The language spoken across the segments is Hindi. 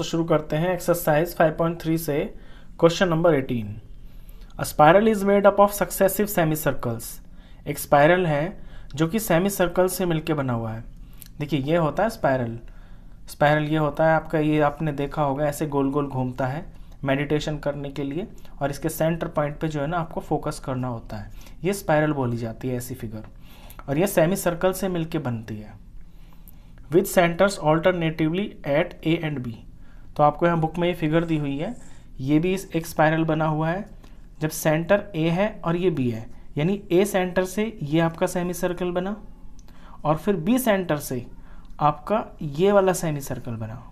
तो शुरू करते हैं एक्सरसाइज 5.3 से question number 18। A spiral is made up of successive semi circles. एक स्पाइरल है जो कि सेमी सर्कल से मिलके बना हुआ है। देखिए ये होता है स्पाइरल। स्पाइरल ये होता है आपका, ये आपने देखा होगा ऐसे गोल गोल घूमता है मेडिटेशन करने के लिए, और इसके सेंटर पॉइंट पे जो है ना आपको फोकस करना होता है। ये स्पाइरल बोली जाती है ऐसी फिगर, और ये सेमी सर्कल से मिलके बनती है with centres alternatively at A and B. तो आपको यहाँ बुक में ये फिगर दी हुई है, ये भी एक स्पाइरल बना हुआ है जब सेंटर ए है और ये बी है, यानी ए सेंटर से ये आपका सेमी सर्कल बना और फिर बी सेंटर से आपका ये वाला सेमी सर्कल बना,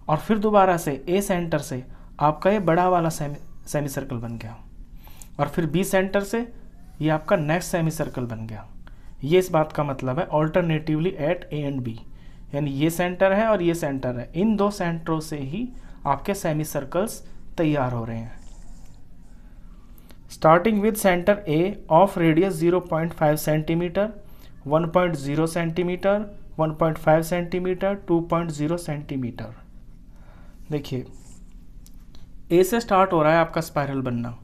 और फिर दोबारा से ए सेंटर से आपका ये बड़ा वाला सेमी सर्कल बन गया, और फिर बी सेंटर से ये आपका नेक्स्ट सेमी सर्कल बन गया। ये इस बात का मतलब है alternatively at A and B, यानी ये सेंटर है और ये सेंटर है, इन दो सेंटरों से ही आपके सेमी सर्कल्स तैयार हो रहे हैं। Starting with centre A of radius 0.5 centimetre, 1.0 centimetre, 1.5 centimetre, 2.0 centimetre. देखिए ए से स्टार्ट हो रहा है आपका स्पाइरल बनना,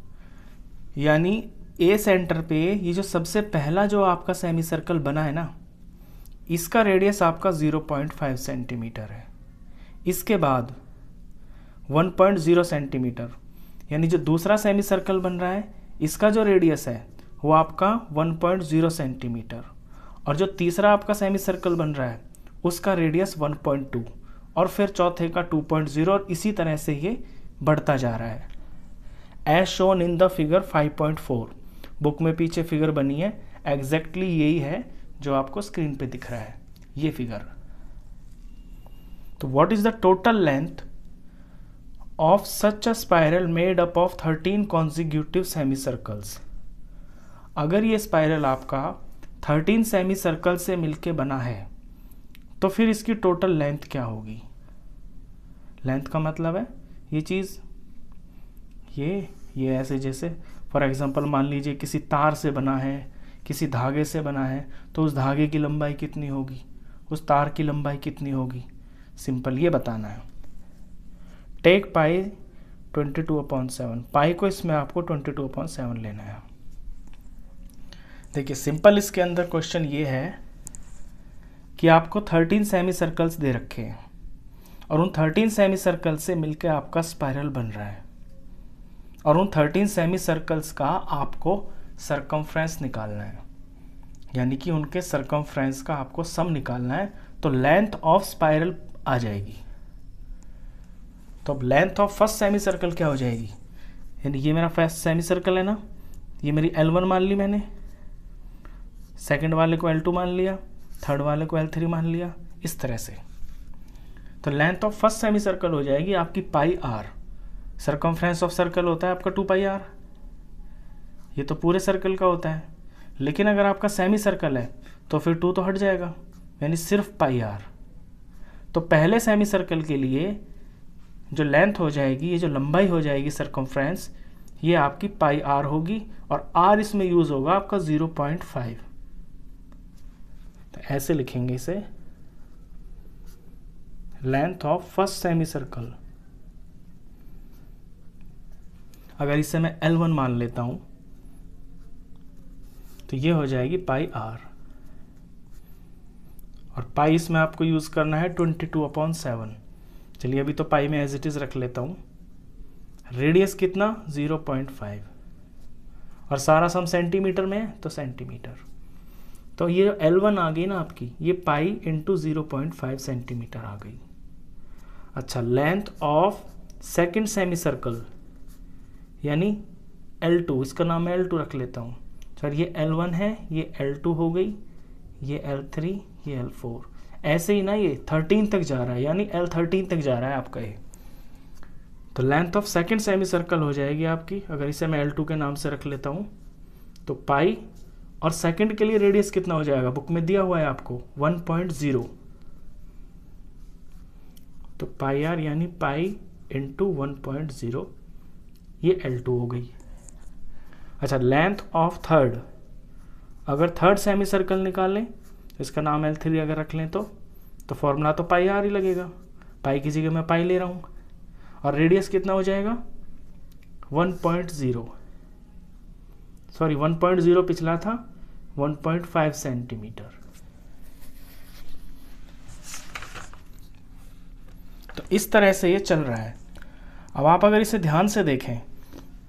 यानी ए सेंटर पे ये जो सबसे पहला जो आपका सेमी सर्कल बना है ना, इसका रेडियस आपका 0.5 सेंटीमीटर है। इसके बाद 1.0 सेंटीमीटर, यानी जो दूसरा सेमी सर्कल बन रहा है इसका जो रेडियस है वो आपका 1.0 सेंटीमीटर, और जो तीसरा आपका सेमी सर्कल बन रहा है उसका रेडियस 1.2, और फिर चौथे का 2.0, और इसी तरह से ये बढ़ता जा रहा है as shown in the figure 5.4। Book में पीछे फिगर बनी है, एग्जैक्टली यही है जो आपको स्क्रीन पे दिख रहा है, ये फिगर। तो what is the total length of such a spiral made up of 13 consecutive semi circles. अगर ये स्पाइरल आपका 13 सेमी सर्कल से मिलके बना है तो फिर इसकी टोटल लेंथ क्या होगी। लेंथ का मतलब है ये चीज़, ये ऐसे जैसे फॉर एग्जांपल मान लीजिए किसी तार से बना है, किसी धागे से बना है, तो उस धागे की लंबाई कितनी होगी, उस तार की लंबाई कितनी होगी, सिंपल ये बताना है। टेक पाई 22/7, पाई को इसमें आपको 22/7 लेना है। देखिए सिंपल इसके अंदर क्वेश्चन ये है कि आपको 13 सेमी सर्कल्स दे रखे हैं और उन 13 सेमी सर्कल से मिलकर आपका स्पाइरल बन रहा है, और उन 13 सेमी सर्कल्स का आपको सरकमफ्रेंस निकालना है, यानी कि उनके सरकमफ्रेंस का आपको सम निकालना है। तो लेंथ ऑफ स्पाइरल आ जाएगी। तो अब length of first semi circle क्या हो जाएगी, यानी ये मेरा फर्स्ट सेमी सर्कल है ना, ये मेरी L1 मान ली मैंने, सेकंड वाले को L2 मान लिया, थर्ड वाले को L3 मान लिया, इस तरह से। तो length of first semi circle हो जाएगी आपकी पाई आर। सरकमफ्रेंस ऑफ सर्कल होता है आपका 2πr, ये तो पूरे सर्कल का होता है, लेकिन अगर आपका सेमी सर्कल है तो फिर 2 तो हट जाएगा, यानी सिर्फ πr। तो पहले सेमी सर्कल के लिए जो लेंथ हो जाएगी, ये जो लंबाई हो जाएगी सरकमफ्रेंस, ये आपकी πr होगी, और r इसमें यूज होगा आपका 0.5। तो ऐसे लिखेंगे इसे, length of first semi circle. अगर इसे मैं L1 मान लेता हूं तो ये हो जाएगी πr, और पाई इसमें आपको यूज करना है 22/7। चलिए अभी तो पाई में एज इट इज रख लेता हूं। रेडियस कितना 0.5, और सारा सम सेंटीमीटर में है तो सेंटीमीटर। तो ये L1 आ गई ना आपकी, ये पाई इंटू 0.5 सेंटीमीटर आ गई। अच्छा, length of second semi circle यानी L2, इसका नाम मैं L2 रख लेता हूँ। सर ये L1 है, ये L2 हो गई, ये L3, ये L4, ऐसे ही ना ये 13 तक जा रहा है, यानी L13 तक जा रहा है आपका ये। तो length of second semi circle हो जाएगी आपकी, अगर इसे मैं L2 के नाम से रख लेता हूँ तो पाई, और सेकंड के लिए रेडियस कितना हो जाएगा, बुक में दिया हुआ है आपको 1.0, तो पाई आर यानी पाई इंटू 1.0, ये L2 हो गई। अच्छा, लेंथ ऑफ थर्ड, अगर थर्ड सेमी सर्कल निकालें इसका नाम L3 अगर रख लें तो फॉर्मूला तो पाई आर ही लगेगा, पाई की जगह मैं पाई ले रहा हूँ, और रेडियस कितना हो जाएगा 1.0, सॉरी 1.0 पिछला था 1.5 सेंटीमीटर। तो इस तरह से ये चल रहा है। अब आप अगर इसे ध्यान से देखें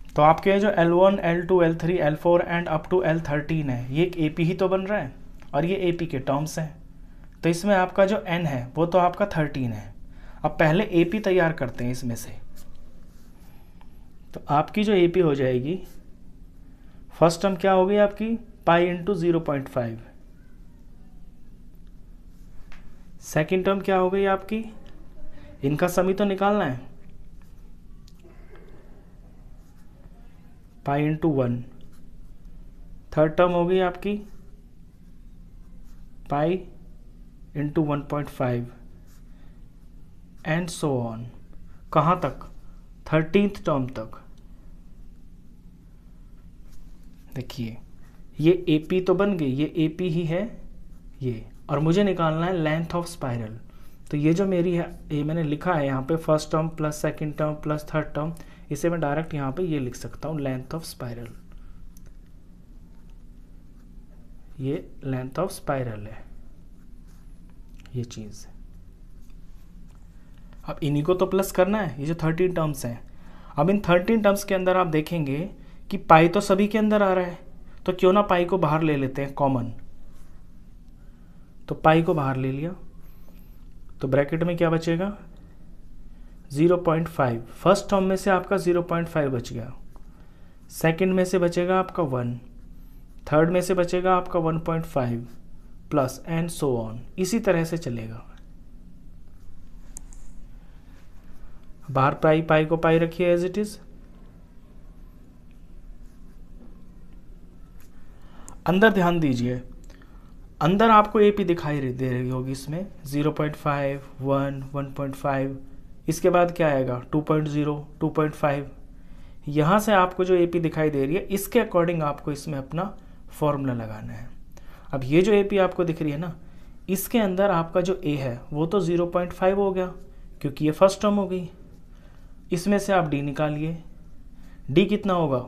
तो आपके जो L1, L2, L3, L4 and up to L13 है, ये एक AP ही तो बन रहा है और ये AP के टर्म्स हैं। तो इसमें आपका जो N है वो तो आपका 13 है। अब पहले AP तैयार करते हैं इसमें से। तो आपकी जो AP हो जाएगी, फर्स्ट टर्म क्या हो गई आपकी पाई इंटू 0.5, सेकेंड टर्म क्या हो गई आपकी, इनका सम ही तो निकालना है, पाई इंटू 1, थर्ड टर्म हो गई आपकी pi into 1.5 and so on. कहाँ तक, 13th टर्म तक। देखिए ये AP तो बन गई, ये AP ही है ये, और मुझे निकालना है लेंथ ऑफ स्पाइरल। तो ये जो मेरी है, ये मैंने लिखा है यहाँ पे first term plus second term plus third term, इसे मैं डायरेक्ट यहाँ पे ये लिख सकता हूँ लेंथ ऑफ स्पाइरल। ये लेंथ ऑफ स्पाइरल है ये चीज़। अब इन्हीं को तो प्लस करना है, ये जो 13 टर्म्स हैं। अब इन 13 टर्म्स के अंदर आप देखेंगे कि पाई तो सभी के अंदर आ रहा है, तो क्यों ना पाई को बाहर ले लेते हैं कॉमन। तो पाई को बाहर ले लिया तो ब्रैकेट में क्या बचेगा 0.5। फर्स्ट टर्म में से आपका 0.5 बच गया, सेकंड में से बचेगा आपका 1, थर्ड में से बचेगा आपका 1.5 प्लस एंड सो ऑन। इसी तरह से चलेगा। बाहर पाई को पाई रखिए एज इट इज। अंदर ध्यान दीजिए, अंदर आपको AP दिखाई दे रही होगी इसमें 0.5, 1, 1.5, इसके बाद क्या आएगा 2.0, 2.5। यहाँ से आपको जो AP दिखाई दे रही है इसके अकॉर्डिंग आपको इसमें अपना फॉर्मूला लगाना है। अब ये जो AP आपको दिख रही है ना, इसके अंदर आपका जो A है वो तो 0.5 हो गया क्योंकि ये फर्स्ट टर्म हो गई। इसमें से आप D निकालिए, D कितना होगा,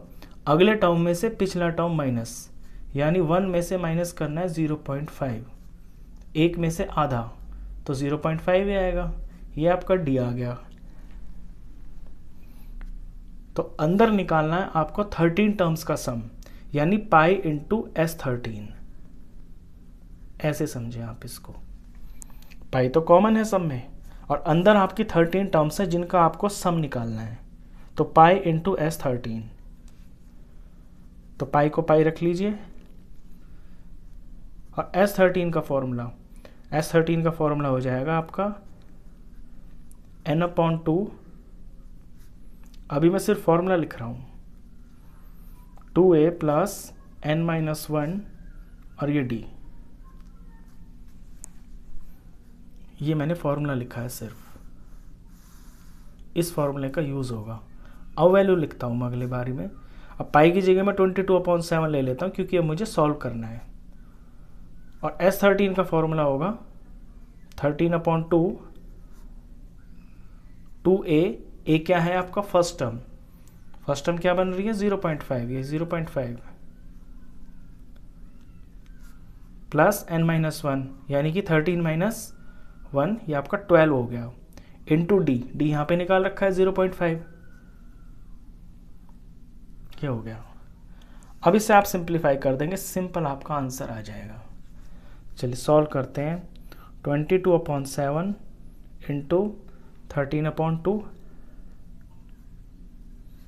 अगले टर्म में से पिछला टर्म माइनस, यानी 1 में से माइनस करना है 0.5, 1 में से आधा तो 0.5 ही आएगा। ये आपका D आ गया। तो अंदर निकालना है आपको 13 टर्म्स का सम, यानी पाई इंटू S13। ऐसे समझे आप इसको, पाई तो कॉमन है सब में और अंदर आपकी 13 टर्म्स है जिनका आपको सम निकालना है। तो पाई इंटू S13, तो पाई को पाई रख लीजिए और S13 का फॉर्मूला हो जाएगा आपका n/2। अभी मैं सिर्फ फॉर्मूला लिख रहा हूँ, 2a प्लस n-1 और ये D, ये मैंने फॉर्मूला लिखा है, सिर्फ इस फॉर्मूले का यूज़ होगा। अब वैल्यू लिखता हूँ मैं अगली बारी में। अब पाई की जगह मैं 22/7 ले लेता हूँ क्योंकि अब मुझे सॉल्व करना है। और S13 का फॉर्मूला होगा 13/2, 2a, a क्या है आपका फर्स्ट टर्म क्या बन रही है 0.5, ये 0.5 प्लस n-1 यानी कि 13-1, ये आपका 12 हो गया, इंटू D यहाँ पे निकाल रखा है 0.5, क्या हो गया। अब इसे आप सिंप्लीफाई कर देंगे, सिंपल आपका आंसर आ जाएगा। चलिए सॉल्व करते हैं। 22/7 इंटू 13/2,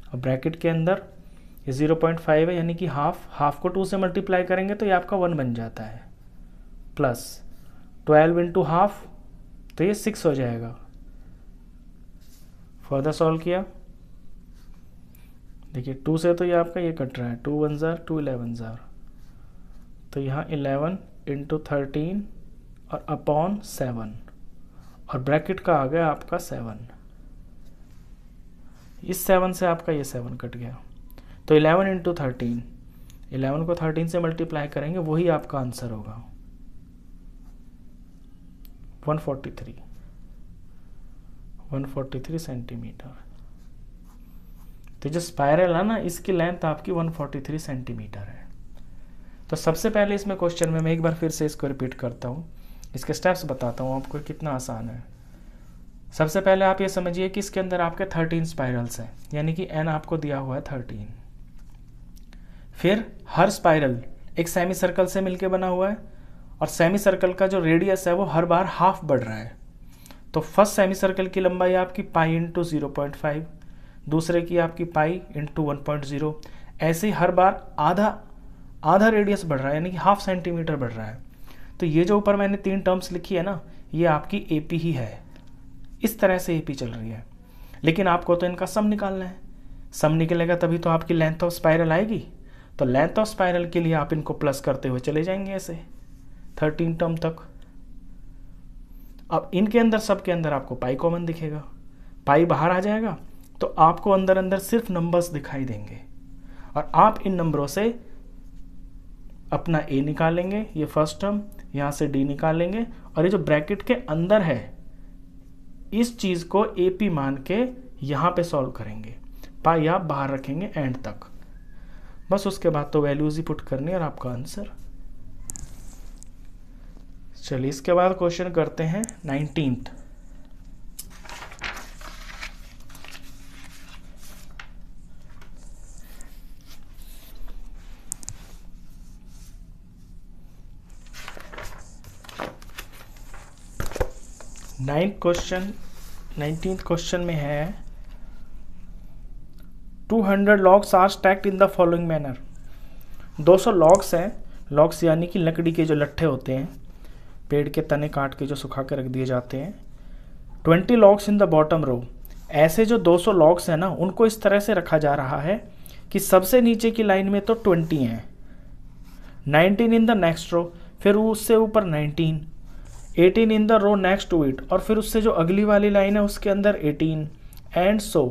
और ब्रैकेट के अंदर ये 0.5 है यानी कि हाफ को 2 से मल्टीप्लाई करेंगे तो ये आपका 1 बन जाता है, प्लस 12 इंटू हाफ तो ये 6 हो जाएगा। फर्दर सॉल्व किया, देखिए 2 से तो ये आपका ये कट रहा है, 2 1 जार 2 11 जार, तो यहाँ 11 इंटू 13 और अपॉन 7, और ब्रैकेट का आ गया आपका 7। इस 7 से आपका ये 7 कट गया, तो 11 इंटू 13, 11 को 13 से मल्टीप्लाई करेंगे, वही आपका आंसर होगा 143। 143 सेंटीमीटर। तो जो स्पाइरल है ना, इसकी लेंथ आपकी 143 सेंटीमीटर है। तो सबसे पहले इसमें क्वेश्चन में मैं एक बार फिर से इसको रिपीट करता हूँ, इसके स्टेप्स बताता हूँ आपको कितना आसान है। सबसे पहले आप ये समझिए कि इसके अंदर आपके 13 स्पाइरल्स हैं, यानी कि n आपको दिया हुआ है 13। फिर हर स्पाइरल एक सेमी सर्कल से मिलके बना हुआ है, और सेमी सर्कल का जो रेडियस है वो हर बार हाफ बढ़ रहा है। तो फर्स्ट सेमी सर्कल की लंबाई आपकी पाई इंटू 0.5, दूसरे की आपकी पाई इंटू 1.0, ऐसे ही हर बार आधा रेडियस बढ़ रहा है, यानी कि हाफ सेंटीमीटर बढ़ रहा है। तो ये जो ऊपर मैंने 3 टर्म्स लिखी है ना, ये आपकी एपी ही है। इस तरह से एपी चल रही है, लेकिन आपको तो इनका सम निकालना है। सम निकलेगा तभी तो आपकी लेंथ ऑफ स्पाइरल आएगी। तो लेंथ ऑफ स्पाइरल के लिए आप इनको प्लस करते हुए चले जाएंगे ऐसे 13 टर्म तक। अब इनके अंदर, सबके अंदर आपको पाई कॉमन दिखेगा, पाई बाहर आ जाएगा, तो आपको अंदर अंदर सिर्फ नंबर्स दिखाई देंगे, और आप इन नंबरों से अपना ए निकालेंगे, ये फर्स्ट टर्म, यहाँ से डी निकालेंगे, और ये जो ब्रैकेट के अंदर है इस चीज़ को एपी मान के यहाँ पे सॉल्व करेंगे। पाई आप बाहर रखेंगे एंड तक, बस उसके बाद तो वैल्यूज ही पुट करनी और आपका आंसर। चलिए इसके बाद क्वेश्चन करते हैं 19th। नाइनटीन्थ क्वेश्चन में है 200 logs are stacked in the following manner. 200 logs हैं, लॉग्स यानी कि लकड़ी के जो लट्ठे होते हैं, पेड़ के तने काट के जो सुखा के रख दिए जाते हैं। 20 logs in the bottom row. ऐसे जो 200 लॉग्स हैं ना, उनको इस तरह से रखा जा रहा है कि सबसे नीचे की लाइन में तो 20 हैं, 19 इन द नेक्स्ट रो, फिर उससे ऊपर 19, 18 in the row next to it, और फिर उससे जो अगली वाली लाइन है उसके अंदर 18, एंड सो।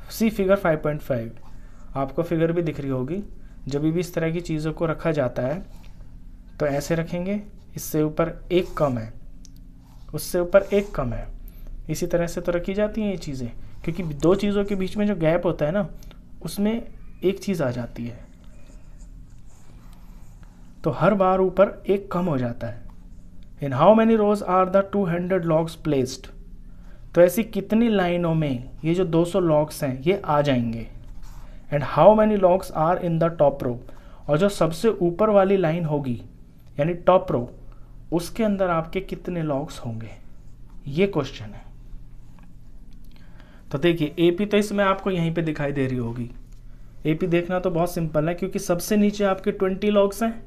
C figure 5.5। आपको फिगर भी दिख रही होगी। जब भी इस तरह की चीज़ों को रखा जाता है तो ऐसे रखेंगे, इससे ऊपर एक कम है, उससे ऊपर एक कम है, इसी तरह से तो रखी जाती हैं ये चीज़ें, क्योंकि दो चीज़ों के बीच में जो गैप होता है ना, उसमें एक चीज़ आ जाती है, तो हर बार ऊपर एक कम हो जाता है। In how many rows are the 200 logs placed. तो ऐसी कितनी लाइनों में ये जो 200 लॉग्स हैं ये आ जाएंगे। And how many logs are in the top row. और जो सबसे ऊपर वाली लाइन होगी यानी टॉप रो, उसके अंदर आपके कितने लॉग्स होंगे, ये क्वेश्चन है। तो देखिए एपी तो इसमें आपको यहीं पे दिखाई दे रही होगी। एपी देखना तो बहुत सिंपल है, क्योंकि सबसे नीचे आपके 20 लॉग्स हैं,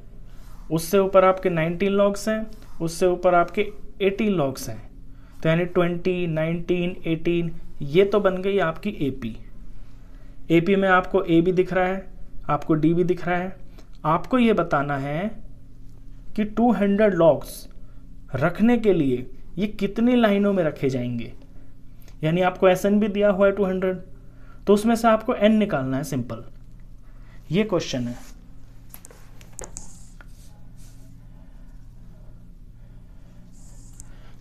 उससे ऊपर आपके 19 लॉग्स हैं, उससे ऊपर आपके 18 लॉग्स हैं। तो यानी 20, 19, 18, ये तो बन गई आपकी एपी। एपी में आपको ए भी दिख रहा है, आपको डी भी दिख रहा है। आपको ये बताना है कि 200 लॉग्स रखने के लिए ये कितनी लाइनों में रखे जाएंगे। यानी आपको एसएन भी दिया हुआ है 200, तो उसमें से आपको एन निकालना है, सिंपल। ये क्वेश्चन है।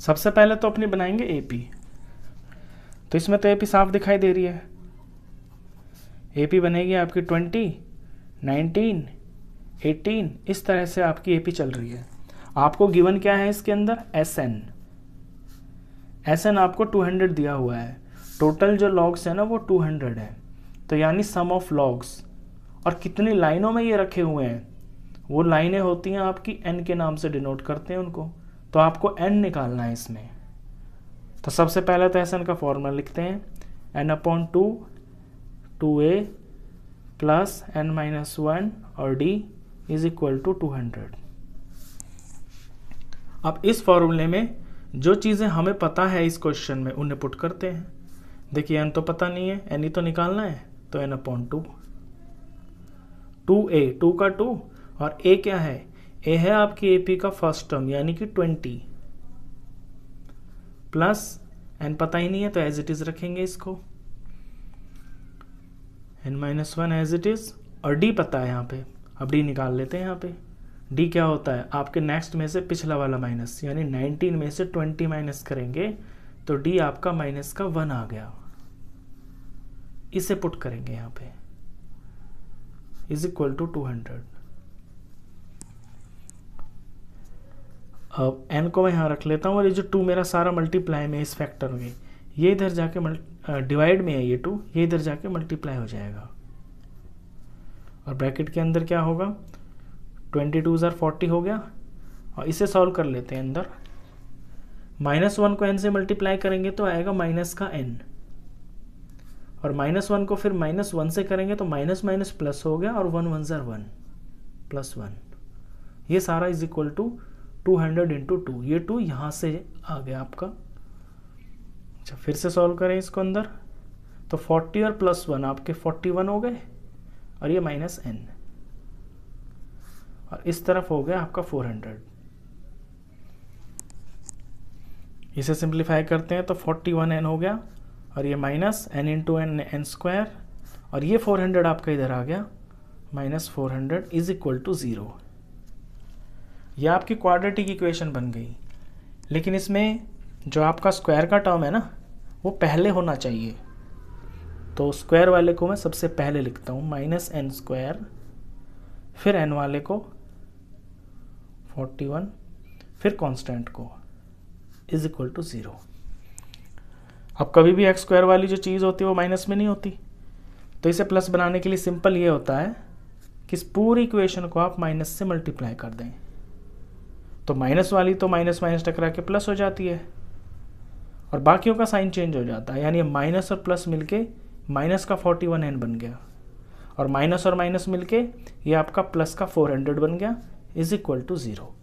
सबसे पहले तो अपनी बनाएंगे एपी। तो इसमें तो एपी साफ दिखाई दे रही है। एपी बनेगी आपकी 20, 19, 18, इस तरह से आपकी एपी चल रही है। आपको गिवन क्या है इसके अंदर, एसएन। एसएन आपको 200 दिया हुआ है। टोटल जो लॉग्स है ना वो 200 है। तो यानी सम ऑफ लॉग्स, और कितनी लाइनों में ये रखे हुए हैं, वो लाइनें होती हैं आपकी एन के नाम से डिनोट करते हैं उनको। तो आपको एन निकालना है इसमें। तो सबसे पहले तो एसएन का फॉर्मूला लिखते हैं, n/2 2a प्लस n-1 और d इज इक्वल टू 200। अब इस फॉर्मूले में जो चीज़ें हमें पता है इस क्वेश्चन में उन्हें पुट करते हैं। देखिए n तो पता नहीं है, n ही तो निकालना है, तो n/2 2a, 2 का 2, और a क्या है, a है आपकी एपी का फर्स्ट टर्म यानी कि 20, प्लस n पता ही नहीं है तो एज इट इज रखेंगे इसको, n-1 एज इट इज, और d पता है यहाँ पे। अब d निकाल लेते हैं यहाँ पे। d क्या होता है, आपके नेक्स्ट में से पिछला वाला माइनस, यानी 19 में से 20 माइनस करेंगे तो डी आपका माइनस का 1 आ गया। इसे पुट करेंगे यहाँ पे इज इक्वल टू 200। अब n को मैं यहाँ रख लेता हूँ और ये जो 2 मेरा सारा मल्टीप्लाई में इस फैक्टर में, ये इधर जाके डिवाइड में है, ये 2 ये इधर जाके मल्टीप्लाई हो जाएगा और ब्रैकेट के अंदर क्या होगा 22 * 40 हो गया। और इसे सॉल्व कर लेते हैं अंदर। -1 को n से मल्टीप्लाई करेंगे तो आएगा माइनस का n, और -1 को फिर -1 से करेंगे तो माइनस माइनस प्लस हो गया और 1 1 * 1 +1। ये सारा इज इक्वल टू 200 × 2। ये 2 यहाँ से आ गया आपका। अच्छा फिर से सॉल्व करें इसको अंदर, तो 40 और +1 आपके 41 हो गए और ये -n, और इस तरफ हो गया आपका 400। इसे सिंप्लीफाई करते हैं तो 41n हो गया और ये माइनस n × n n², और ये 400 आपका इधर आ गया -400 इज इक्वल टू 0। यह आपकी क्वाड्रेटिक इक्वेशन बन गई। लेकिन इसमें जो आपका स्क्वायर का टर्म है ना वो पहले होना चाहिए, तो स्क्वायर वाले को मैं सबसे पहले लिखता हूँ -n², फिर n वाले को 41, फिर कांस्टेंट को इज इक्वल टू 0। अब कभी भी x² वाली जो चीज़ होती है वो माइनस में नहीं होती, तो इसे प्लस बनाने के लिए सिंपल ये होता है कि इस पूरी इक्वेशन को आप माइनस से मल्टीप्लाई कर दें, तो माइनस वाली तो माइनस माइनस टकरा के प्लस हो जाती है और बाकियों का साइन चेंज हो जाता है, यानी माइनस और प्लस मिलके माइनस का 41n बन गया और माइनस और माइनस मिलके ये आपका प्लस का 400 बन गया इज इक्वल टू 0।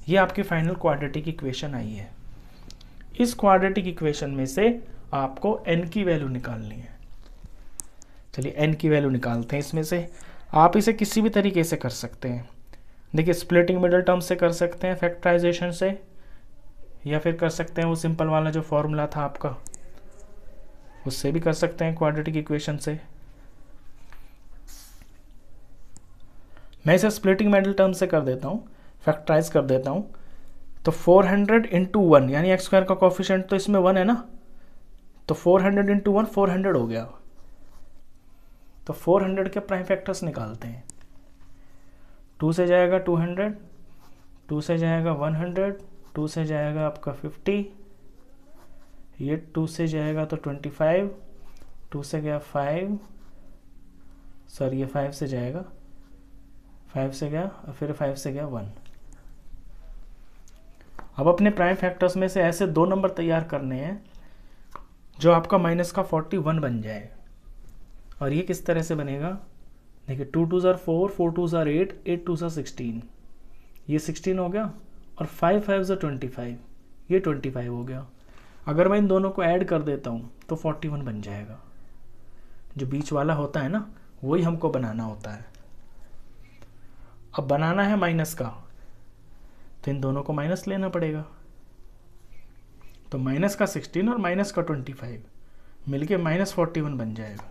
ये आपकी फाइनल क्वाड्रेटिक इक्वेशन आई है। इस क्वाड्रेटिक इक्वेशन में से आपको n की वैल्यू निकालनी है। चलिए n की वैल्यू निकालते हैं। इसमें से आप इसे किसी भी तरीके से कर सकते हैं। देखिए स्प्लिटिंग मिडल टर्म से कर सकते हैं, फैक्टराइजेशन से, या फिर कर सकते हैं वो सिंपल वाला जो फॉर्मूला था आपका उससे भी कर सकते हैं, क्वाड्रेटिक इक्वेशन से। मैं इसे स्प्लिटिंग मिडल टर्म से कर देता हूँ, फैक्टराइज कर देता हूँ। तो 400 × 1 यानी x² का कोफिशिएंट तो इसमें 1 है ना, तो 400 × 1 400 हो गया। तो 400 के प्राइम फैक्टर्स निकालते हैं। 2 से जाएगा 200, 2 से जाएगा 100, 2 से जाएगा आपका 50, ये 2 से जाएगा तो 25, 2 से गया 5, सॉरी ये 5 से जाएगा, 5 से गया और फिर 5 से गया 1। अब अपने प्राइम फैक्टर्स में से ऐसे 2 नंबर तैयार करने हैं जो आपका माइनस का 41 बन जाए। और ये किस तरह से बनेगा, देखिए 2 2 * 4, 4 2 * 8, 8 2 * 16, ये 16 हो गया और 5 5 * 25, ये 25 हो गया। अगर मैं इन दोनों को ऐड कर देता हूँ तो 41 बन जाएगा। जो बीच वाला होता है ना वही हमको बनाना होता है। अब बनाना है माइनस का, तो इन दोनों को माइनस लेना पड़ेगा। तो माइनस का 16 और माइनस का 25 मिलके -41 बन जाएगा।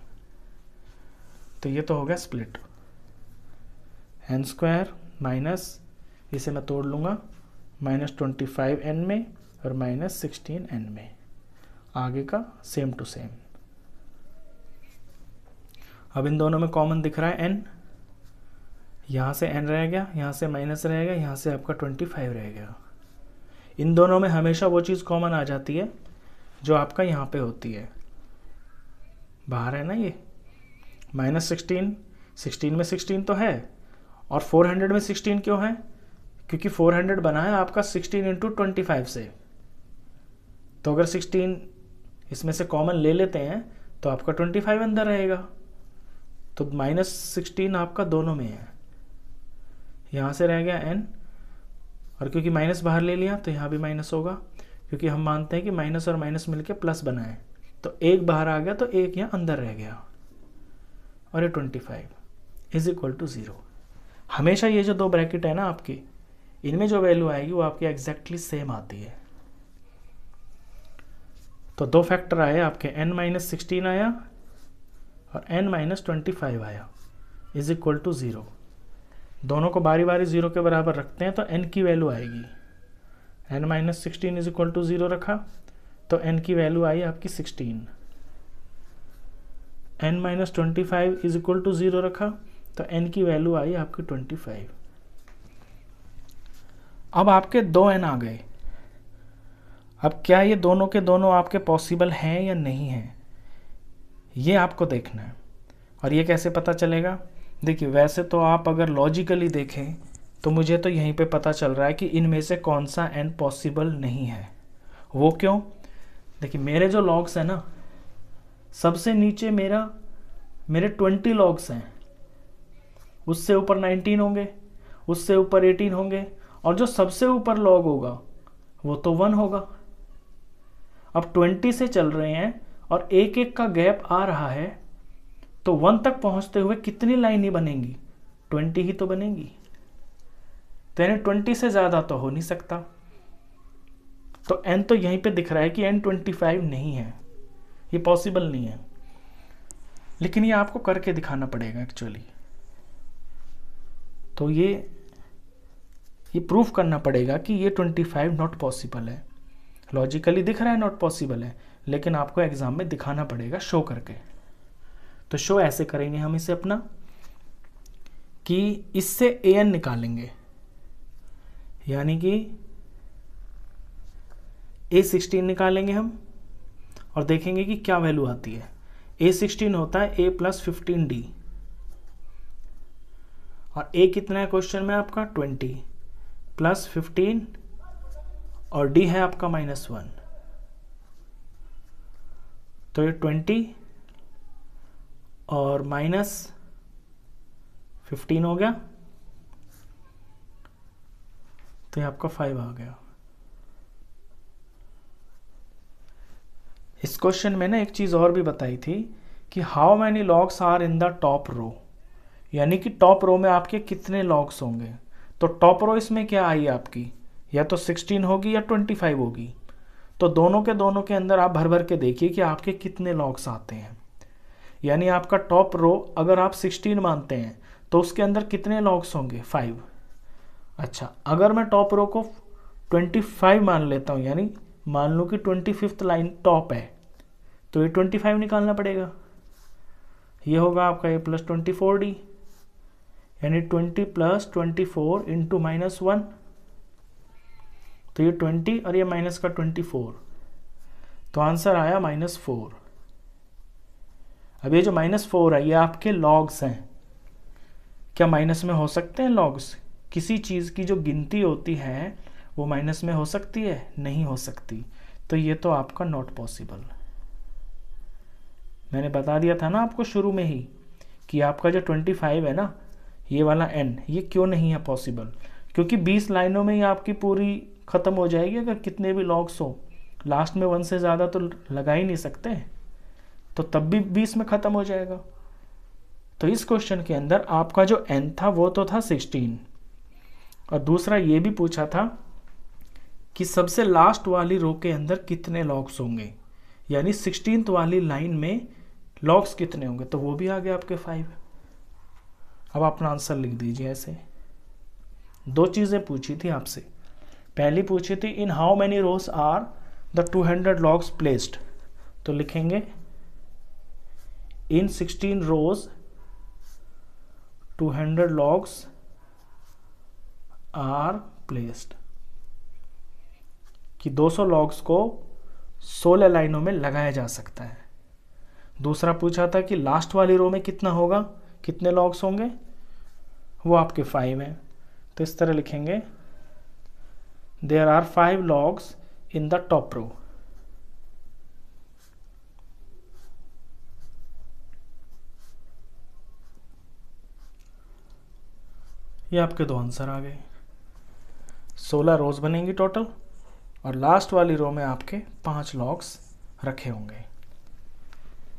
तो ये तो हो गया स्प्लिट, n² माइनस, इसे मैं तोड़ लूँगा, -25n में और -16n में, आगे का सेम टू सेम। अब इन दोनों में कॉमन दिख रहा है n, यहाँ से n रह गया, यहाँ से माइनस रह गया, यहाँ से आपका 25 रह गया। इन दोनों में हमेशा वो चीज़ कॉमन आ जाती है जो आपका यहाँ पे होती है, बाहर है ना ये -16, 16 में 16 तो है, और 400 में 16 क्यों है, क्योंकि 400 बना है आपका 16 × 25 से। तो अगर 16 इसमें से कॉमन ले लेते हैं तो आपका 25 अंदर रहेगा, तो -16 आपका दोनों में है। यहाँ से रह गया n, और क्योंकि माइनस बाहर ले लिया तो यहाँ भी माइनस होगा, क्योंकि हम मानते हैं कि माइनस और माइनस मिलके प्लस बना है। तो एक बाहर आ गया तो एक यहाँ अंदर रह गया, और ये 25 इज इक्वल टू 0। हमेशा ये जो 2 ब्रैकेट है ना आपकी, इनमें जो वैल्यू आएगी वो आपकी एग्जैक्टली सेम आती है। तो 2 फैक्टर आए आपके, n-16 आया और n-25 आया इज इक्वल टू 0। दोनों को बारी बारी 0 के बराबर रखते हैं तो n की वैल्यू आएगी, n-16 इज इक्वल टू 0 रखा तो n की वैल्यू आई आपकी 16। n minus 25 is equal to 0 रखा तो n की वैल्यू आई आपकी 25। अब आपके 2n आ गए। अब क्या ये दोनों के दोनों आपके पॉसिबल हैं या नहीं हैं, ये आपको देखना है। और ये कैसे पता चलेगा? देखिए, वैसे तो आप अगर लॉजिकली देखें तो मुझे तो यहीं पे पता चल रहा है कि इनमें से कौन सा n पॉसिबल नहीं है। वो क्यों? देखिए, मेरे जो लॉग्स हैं ना, सबसे नीचे मेरे 20 लॉग्स हैं, उससे ऊपर 19 होंगे, उससे ऊपर 18 होंगे, और जो सबसे ऊपर लॉग होगा वो तो 1 होगा। अब 20 से चल रहे हैं और एक एक का गैप आ रहा है, तो 1 तक पहुंचते हुए कितनी लाइन ही बनेंगी? 20 ही तो बनेंगी। तो यानी 20 से ज़्यादा तो हो नहीं सकता। तो n तो यहीं पे दिख रहा है कि n 25 नहीं है, ये पॉसिबल नहीं है। लेकिन ये आपको करके दिखाना पड़ेगा एक्चुअली। तो ये प्रूफ करना पड़ेगा कि ये 25 नॉट पॉसिबल है। लॉजिकली दिख रहा है नॉट पॉसिबल है, लेकिन आपको एग्जाम में दिखाना पड़ेगा शो करके। तो शो ऐसे करेंगे हम इसे अपना कि इससे an निकालेंगे, यानी कि A16 निकालेंगे हम और देखेंगे कि क्या वैल्यू आती है। A16 होता है A प्लस 15D, और A कितना है क्वेश्चन में आपका? 20 प्लस 15, और D है आपका -1, तो ये 20 और -15 हो गया, तो ये आपका 5 आ गया। इस क्वेश्चन में ना एक चीज़ और भी बताई थी कि how many logs are in the top row, यानी कि टॉप रो में आपके कितने लॉग्स होंगे। तो टॉप रो इसमें क्या आई आपकी? या तो 16 होगी या 25 होगी। तो दोनों के अंदर आप भर भर के देखिए कि आपके कितने लॉग्स आते हैं। यानी आपका टॉप रो अगर आप 16 मानते हैं तो उसके अंदर कितने लॉग्स होंगे? 5। अच्छा, अगर मैं टॉप रो को 25 मान लेता हूँ, यानी मान लो कि 25th लाइन टॉप है, तो ये 25 निकालना पड़ेगा। ये होगा आपका A प्लस 24D, यानी 20 प्लस 24 इंटू -1, तो ये 20 और ये माइनस का 24, तो आंसर आया -4। अब ये जो -4 है ये आपके लॉग्स हैं। क्या माइनस में हो सकते हैं लॉग्स? किसी चीज़ की जो गिनती होती है वो माइनस में हो सकती है? नहीं हो सकती। तो ये तो आपका नॉट पॉसिबल। मैंने बता दिया था ना आपको शुरू में ही कि आपका जो 25 है ना, ये वाला n, ये क्यों नहीं है पॉसिबल? क्योंकि 20 लाइनों में ही आपकी पूरी ख़त्म हो जाएगी अगर कितने भी लॉग्स हो। लास्ट में 1 से ज़्यादा तो लगा ही नहीं सकते, तो तब भी 20 में ख़त्म हो जाएगा। तो इस क्वेश्चन के अंदर आपका जो n था वो तो था 16, और दूसरा ये भी पूछा था कि सबसे लास्ट वाली रो के अंदर कितने लॉग्स होंगे, यानी 16th वाली लाइन में लॉग्स कितने होंगे, तो वो भी आ गया आपके 5। अब अपना आंसर लिख दीजिए ऐसे। 2 चीज़ें पूछी थी आपसे। पहली पूछी थी in how many rows are the 200 logs placed, तो लिखेंगे in 16 rows 200 logs are placed, कि 200 लॉग्स को 16 लाइनों में लगाया जा सकता है। दूसरा पूछा था कि लास्ट वाली रो में कितना होगा, कितने लॉग्स होंगे, वो आपके 5 हैं। तो इस तरह लिखेंगे there are 5 logs in the top row. ये आपके 2 आंसर आ गए। 16 रोज बनेंगी टोटल, और लास्ट वाली रो में आपके 5 लॉग्स रखे होंगे।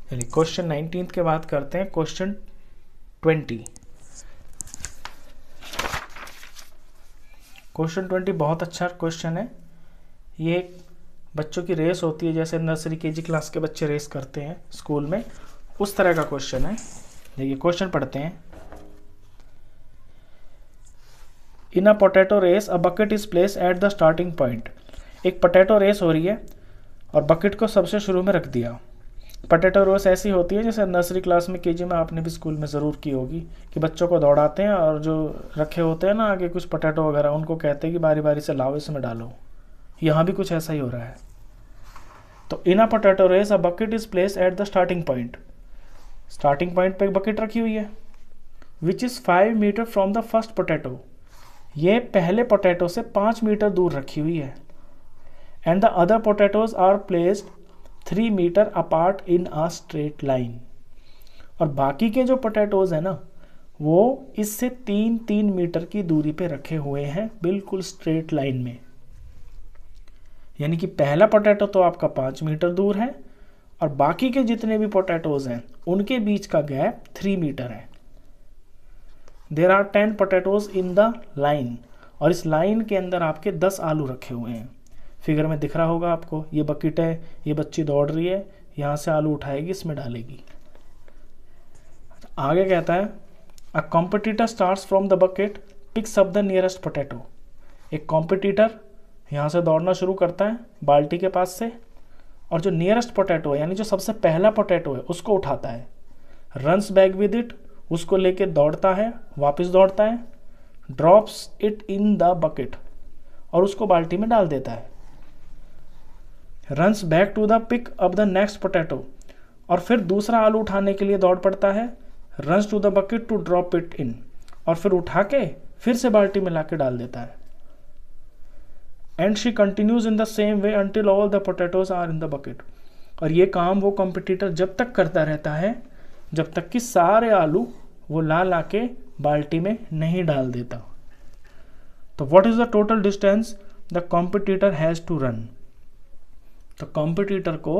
चलिए क्वेश्चन 19 के बाद करते हैं क्वेश्चन 20। क्वेश्चन 20 बहुत अच्छा क्वेश्चन है। ये एक बच्चों की रेस होती है, जैसे नर्सरी केजी क्लास के बच्चे रेस करते हैं स्कूल में, उस तरह का क्वेश्चन है। देखिए क्वेश्चन पढ़ते हैं। In a potato race a bucket is place at the starting point. एक पोटैटो रेस हो रही है, और बकेट को सबसे शुरू में रख दिया। पोटैटो रेस ऐसी होती है जैसे नर्सरी क्लास में, केजी में आपने भी स्कूल में ज़रूर की होगी कि बच्चों को दौड़ाते हैं और जो रखे होते हैं ना आगे कुछ पोटैटो वगैरह, उनको कहते हैं कि बारी बारी से लाओ इसमें डालो। यहाँ भी कुछ ऐसा ही हो रहा है। तो in a potato race a bucket is place at the starting point. Starting point पे एक बकेट रखी हुई है which is 5 metre from the first potato. ये पहले पोटैटो से 5 मीटर दूर रखी हुई है। And the other potatoes are placed 3 metre apart in a straight line. और बाकी के जो पोटैटोज है ना वो इससे 3-3 मीटर की दूरी पे रखे हुए हैं, बिल्कुल स्ट्रेट लाइन में। यानी कि पहला पोटैटो तो आपका 5 मीटर दूर है और बाकी के जितने भी पोटैटोज हैं उनके बीच का गैप 3 मीटर है। There are 10 potatoes in the line. और इस लाइन के अंदर आपके 10 आलू रखे हुए हैं। फिगर में दिख रहा होगा आपको, ये बकेट है, ये बच्ची दौड़ रही है, यहाँ से आलू उठाएगी, इसमें डालेगी। आगे कहता है अ competitor starts from the bucket, picks up the nearest potato. एक कॉम्पिटिटर यहाँ से दौड़ना शुरू करता है बाल्टी के पास से, और जो नियरेस्ट पोटैटो है यानी जो सबसे पहला पोटैटो है उसको उठाता है। रन्स बैक विद इट, उसको लेके दौड़ता है, वापस दौड़ता है, drops it in the bucket, और उसको बाल्टी में डाल देता है। Runs back to the pick up the next potato, और फिर दूसरा आलू उठाने के लिए दौड़ पड़ता है। Runs to the bucket to drop it in, और फिर उठा के फिर से बाल्टी में लाके डाल देता है। And she continues in the same way until all the potatoes are in the bucket. और ये काम वो कॉम्पिटिटर जब तक करता रहता है जब तक कि सारे आलू वो ला के बाल्टी में नहीं डाल देता। तो what is the total distance the competitor has to run. तो कॉम्पिटिटर को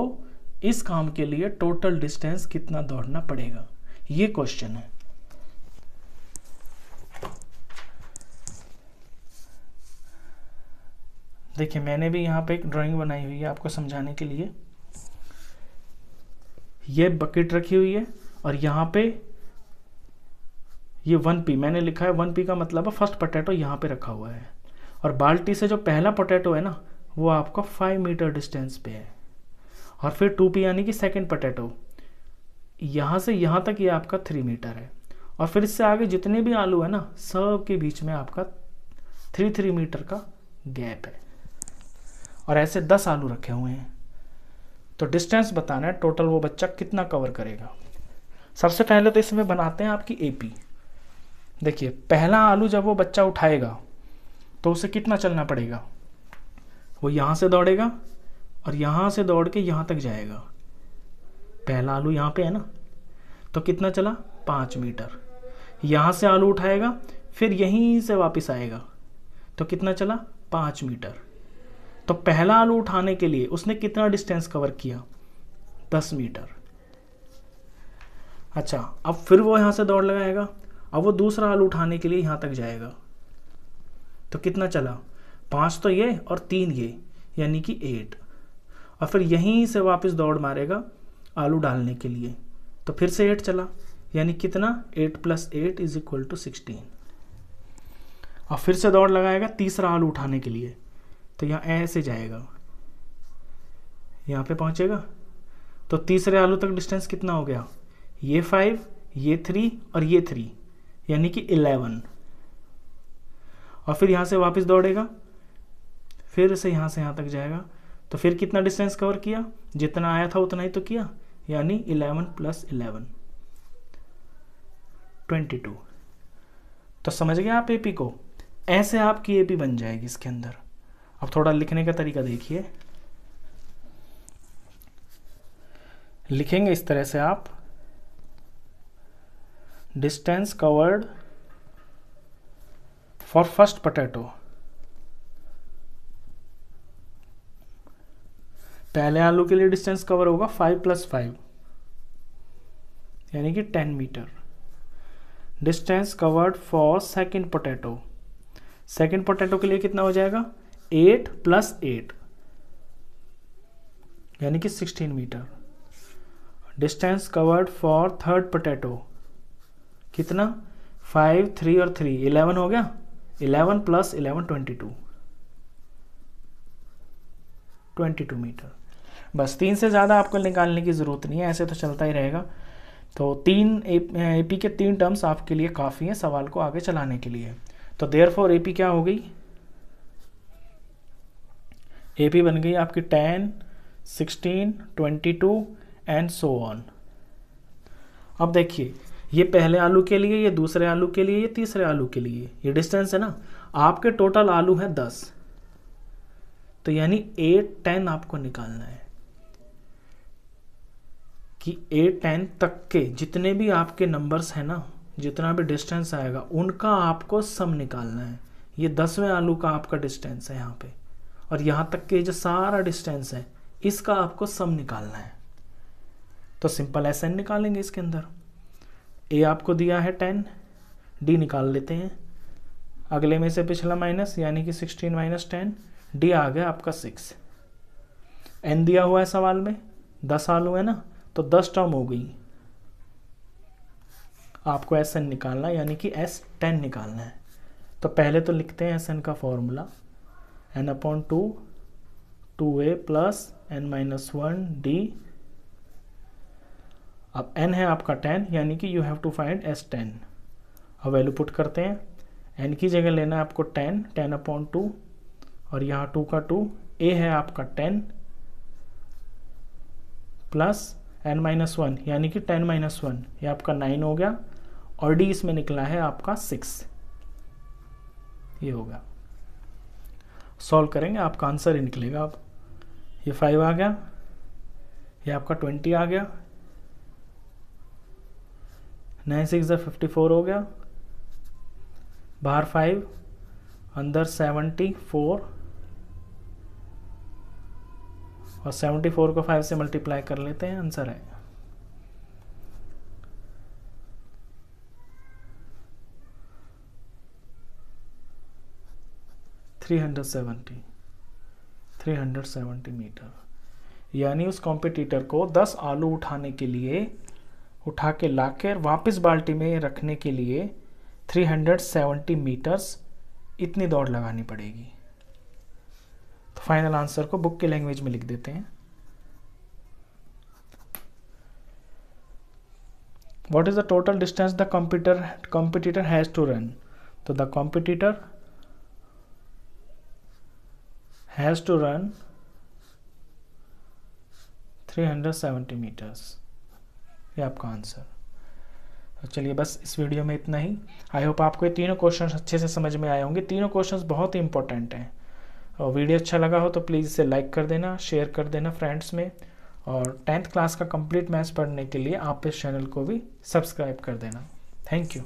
इस काम के लिए टोटल डिस्टेंस कितना दौड़ना पड़ेगा, ये क्वेश्चन है। देखिए मैंने भी यहाँ पे एक ड्राइंग बनाई हुई है आपको समझाने के लिए। ये बकेट रखी हुई है और यहाँ पे ये 1p मैंने लिखा है। 1p का मतलब है फर्स्ट पोटैटो यहाँ पे रखा हुआ है, और बाल्टी से जो पहला पोटैटो है ना वो आपका 5 मीटर डिस्टेंस पे है। और फिर 2p यानी कि सेकंड पोटैटो, यहाँ से यहाँ तक ये आपका 3 मीटर है। और फिर इससे आगे जितने भी आलू है ना सब के बीच में आपका 3 मीटर का गैप है। और ऐसे 10 आलू रखे हुए हैं। तो डिस्टेंस बताना है टोटल वो बच्चा कितना कवर करेगा। सबसे पहले तो इसमें बनाते हैं आपकी एपी। देखिए पहला आलू जब वो बच्चा उठाएगा तो उसे कितना चलना पड़ेगा, वो यहाँ से दौड़ेगा और यहाँ से दौड़ के यहाँ तक जाएगा। पहला आलू यहाँ पे है ना, तो कितना चला 5 मीटर। यहाँ से आलू उठाएगा फिर यहीं से वापस आएगा तो कितना चला 5 मीटर। तो पहला आलू उठाने के लिए उसने कितना डिस्टेंस कवर किया 10 मीटर। अच्छा अब फिर वो यहाँ से दौड़ लगाएगा, अब वो दूसरा आलू उठाने के लिए यहाँ तक जाएगा तो कितना चला 5 तो ये और 3 ये यानी कि 8। और फिर यहीं से वापस दौड़ मारेगा आलू डालने के लिए तो फिर से 8 चला, यानी कितना 8 + 8 = 16। और फिर से दौड़ लगाएगा तीसरा आलू उठाने के लिए तो यहाँ ऐसे जाएगा, यहाँ पे पहुँचेगा तो तीसरे आलू तक डिस्टेंस कितना हो गया, ये 5 ये 3 और ये 3 यानी कि 11। और फिर यहाँ से वापस दौड़ेगा फिर से यहाँ तक जाएगा तो फिर कितना डिस्टेंस कवर किया, जितना आया था उतना ही तो किया, यानी 11 + 11 22। तो समझ गए आप एपी को। ऐसे आपकी एपी बन जाएगी इसके अंदर। अब थोड़ा लिखने का तरीका देखिए, लिखेंगे इस तरह से आप, distance covered for first potato. पहले आलू के लिए डिस्टेंस कवर होगा 5 + 5 यानी कि 10 metre. Distance covered for second potato, second potato के लिए कितना हो जाएगा 8 + 8 यानी कि 16 metre. Distance covered for third potato कितना 5 3 और 3 11 हो गया, 11 + 11 22 मीटर। बस 3 से ज़्यादा आपको निकालने की ज़रूरत नहीं है, ऐसे तो चलता ही रहेगा। तो 3 AP के 3 टर्म्स आपके लिए काफ़ी हैं सवाल को आगे चलाने के लिए। तो देयरफॉर AP क्या हो गई, AP बन गई आपकी 10, 16, 22 एंड सो ऑन। अब देखिए ये पहले आलू के लिए, ये दूसरे आलू के लिए, ये तीसरे आलू के लिए, ये डिस्टेंस है ना। आपके टोटल आलू है 10, तो यानी 8, 10 आपको निकालना है कि 8, 10 तक के जितने भी आपके नंबर्स हैं ना, जितना भी डिस्टेंस आएगा उनका आपको सम निकालना है। ये 10वें आलू का आपका डिस्टेंस है यहाँ पे, और यहाँ तक के जो सारा डिस्टेंस है इसका आपको सम निकालना है। तो सिंपल SN निकालेंगे इसके अंदर। A आपको दिया है 10, D निकाल लेते हैं, अगले में से पिछला माइनस, यानी कि 16 - 10, D आ गया आपका 6। N दिया हुआ है सवाल में, 10 आलू है ना, तो 10 टर्म हो गई। आपको SN निकालना है, यानी कि S10 निकालना है। तो पहले तो लिखते हैं SN का formula, n/2 2a + n-1 D। अब n है आपका 10, यानी कि you have to find S10। अब वैल्यू पुट करते हैं, n की जगह लेना है आपको 10, 10/2, और यहाँ 2 का 2, a है आपका 10 प्लस n-1, यानी कि 10 - 1, ये आपका 9 हो गया, और d इसमें निकला है आपका 6, ये होगा। सॉल्व करेंगे आपका आंसर ही निकलेगा। अब ये 5 आ गया, ये आपका 20 आ गया, 9 6 54 हो गया, बाहर 5, अंदर 74, और 74 को 5 से मल्टीप्लाई कर लेते हैं, आंसर है 370 मीटर। यानी उस कॉम्पिटिटर को 10 आलू उठाने के लिए, उठा के लाकर वापस बाल्टी में रखने के लिए 370 मीटर्स इतनी दौड़ लगानी पड़ेगी। तो फाइनल आंसर को बुक के लैंग्वेज में लिख देते हैं। What is the total distance the competitor has to run. तो the competitor has to run 370 metres, ये आपका आंसर। तो चलिए बस इस वीडियो में इतना ही। आई होप आपको ये तीनों क्वेश्चंस अच्छे से समझ में आए होंगे। तीनों क्वेश्चंस बहुत ही इंपॉर्टेंट हैं। और वीडियो अच्छा लगा हो तो प्लीज़ इसे लाइक कर देना, शेयर कर देना फ्रेंड्स में, और 10th क्लास का कंप्लीट मैथ्स पढ़ने के लिए आप इस चैनल को भी सब्सक्राइब कर देना। Thank you.